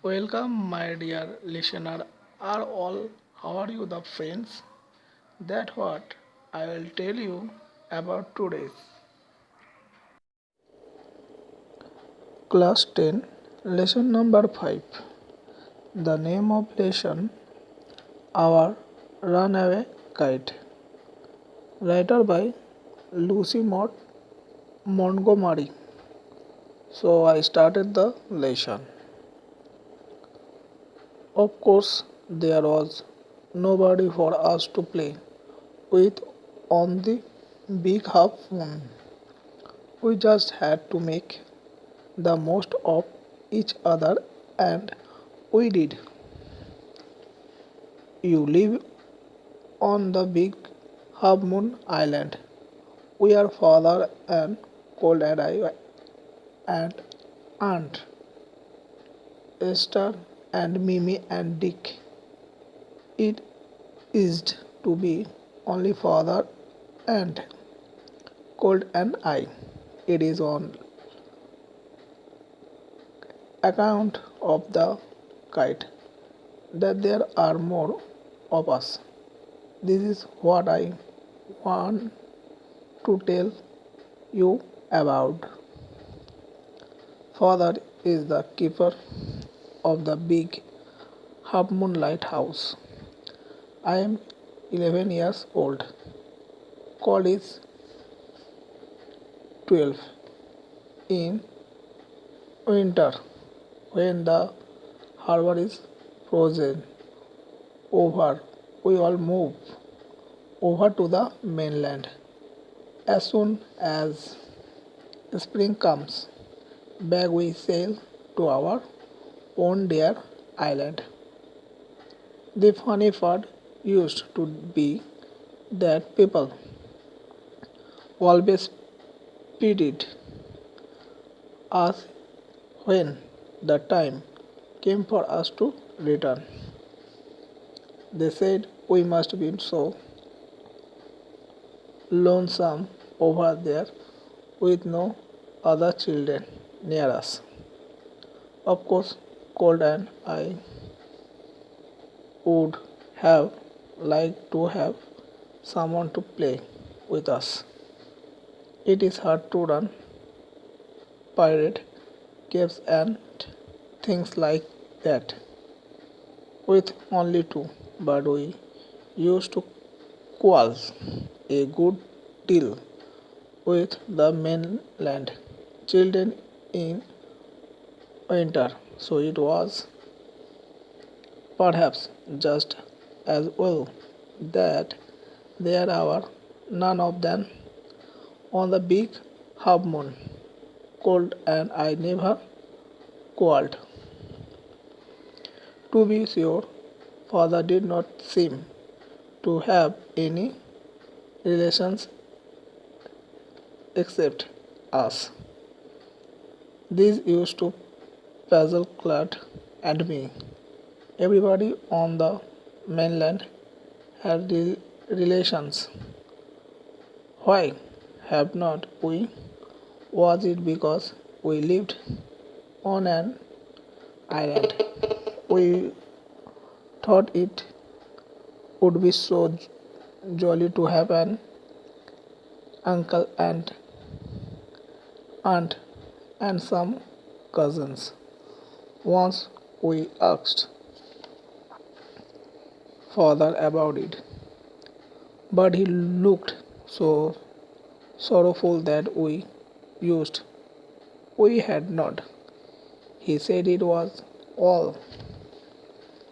Welcome, my dear listener. Are all how are you, the friends? That what I will tell you about today. Class 10, lesson number 5. The name of lesson Our Runaway Kite. Writer by Lucy Maud Montgomery. So I started the lesson. Of course, there was nobody for us to play with on the big half moon. We just had to make the most of each other, and we did. You live on the big half moon island. We are father and cold and I and aunt Esther and Mimi and Dick. It is to be only father and cold and I. It is on account of the kite that there are more of us. This is what I want to tell you about. Father is the keeper of the big half moon lighthouse. I am 11 years old. Call is 12. In winter, when the harbor is frozen over, we all move over to the mainland. As soon as spring comes, back we sail to our own dear island. The funny part used to be that people always pitied us when the time came for us to return. They said we must be so lonesome over there with no other children near us. Of course, Cold and I would have liked to have someone to play with us. It is hard to run pirate caves and things like that with only two, but we used to quarrel a good deal with the mainland children in winter, so it was perhaps just as well that there are none of them on the big half moon. Cold and I never quarreled. To be sure, father did not seem to have any relations except us. These used to puzzle Claude and me. Everybody on the mainland had relations. Why have not we? Was it because we lived on an island? We thought it would be so jolly to have an uncle and aunt and some cousins. Once we asked father about it, but he looked so sorrowful that we had not. He said it was all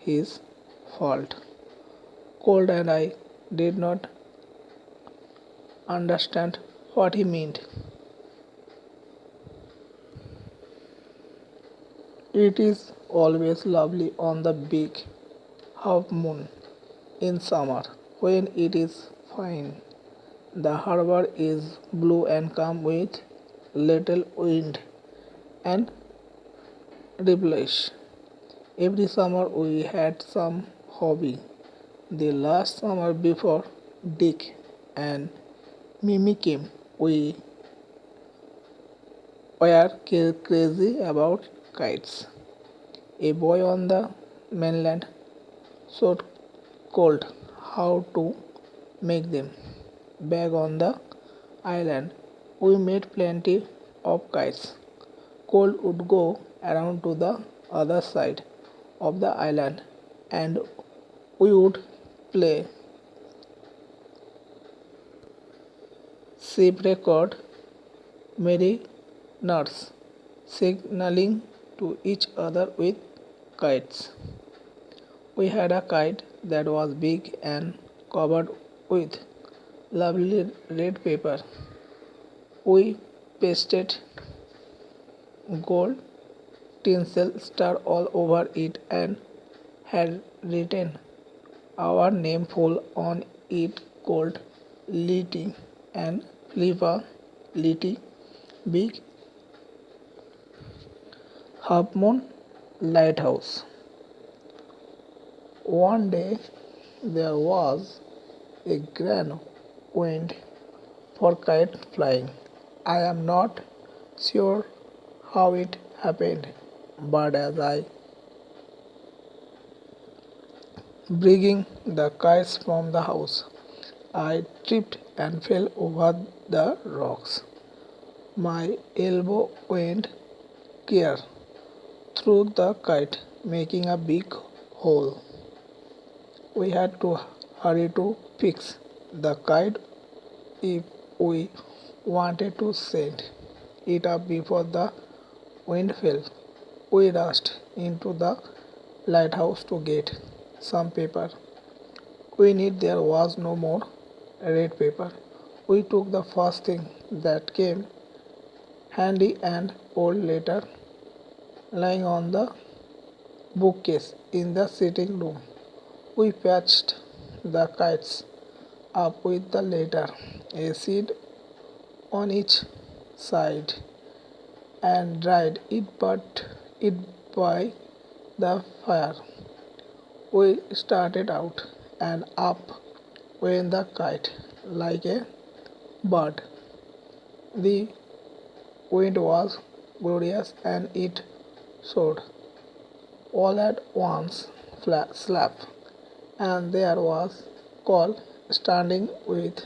his fault. Cold and I did not understand what he meant. It is always lovely on the big half moon in summer when it is fine. The harbor is blue and calm with little wind and ripples. Every summer we had some hobby. The last summer before Dick and Mimi came, we were crazy about kites. A boy on the mainland showed Colt how to make them. Back on the island, we made plenty of kites. Colt would go around to the other side of the island and we would play ship record merry notes, signaling to each other with kites. We had a kite that was big and covered with lovely red paper. We pasted gold tinsel star all over it and had written our name full on it called Litty and Fliva Litty Big Half Moon Lighthouse. One day there was a grand wind for kite flying. I am not sure how it happened, but as I bringing the kites from the house, I tripped and fell over the rocks. My elbow went clear through the kite, making a big hole. We had to hurry to fix the kite if we wanted to send it up before the wind fell. We rushed into the lighthouse to get some paper. We knew there was no more red paper. We took the first thing that came handy an old letter lying on the bookcase in the sitting room. We patched the kites up with the letter, a seed on each side, and dried it by the fire. We started out and up went the kite like a bird. The wind was glorious and it soared. All at once, slap, and there was Cole standing with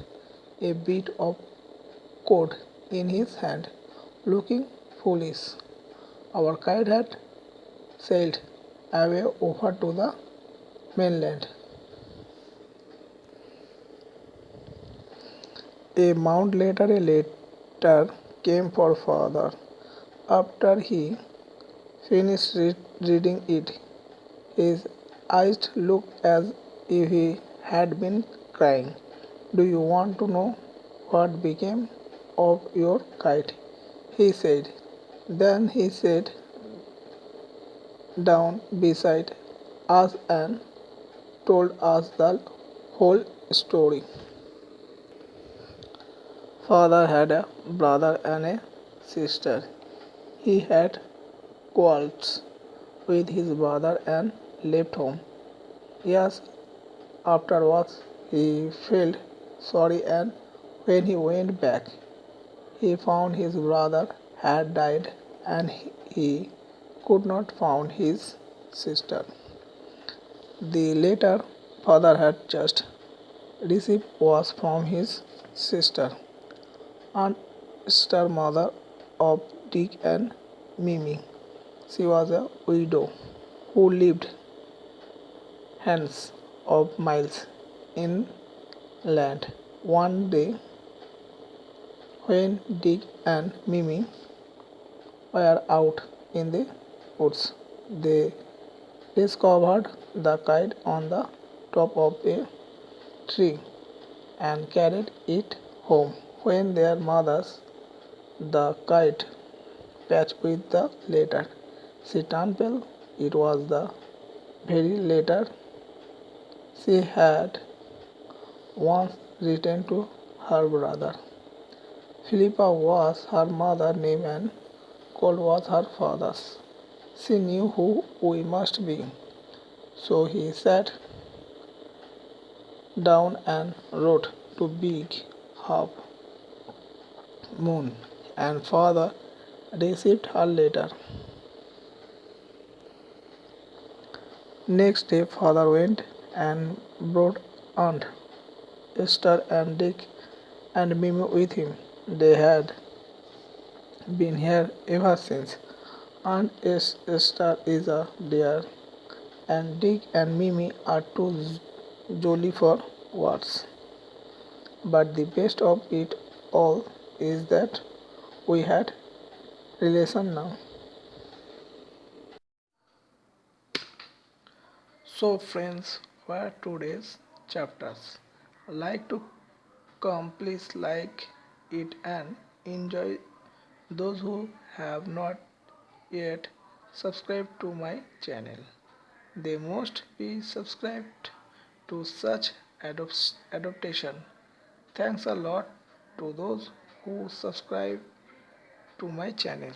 a bit of cord in his hand, looking foolish. Our kite had sailed away over to the mainland. A month later, a letter came for father. After he finished reading it, his eyes looked as if he had been crying. Do you want to know what became of your kite? He said. Then he sat down beside us and told us the whole story. Father had a brother and a sister. He had quarrels with his brother and left home. Yes, afterwards he felt sorry and when he went back, he found his brother had died and he could not find his sister. The letter father had just received was from his sister, Aunt Esther, mother of Dick and Mimi. She was a widow who lived hundreds of miles inland. One day, when Dick and Mimi were out in the woods, they discovered the kite on the top of a tree and carried it home. When their mothers the kite patched with the letter, she turned pale. It was the very letter she had once written to her brother. Philippa was her mother's name and Cole was her father's. She knew who we must be. So he sat down and wrote to Big Half Moon, and father received her letter. Next day, father went and brought Aunt Esther and Dick and Mimi with him. They had been here ever since. Aunt Esther is a dear, and Dick and Mimi are too jolly for words. But the best of it all is that we had relation now. So friends, were today's chapters. Like to come, please like it and enjoy. Those who have not yet subscribed to my channel, they must be subscribed to such adaptation. Thanks a lot to those who subscribe to my channel.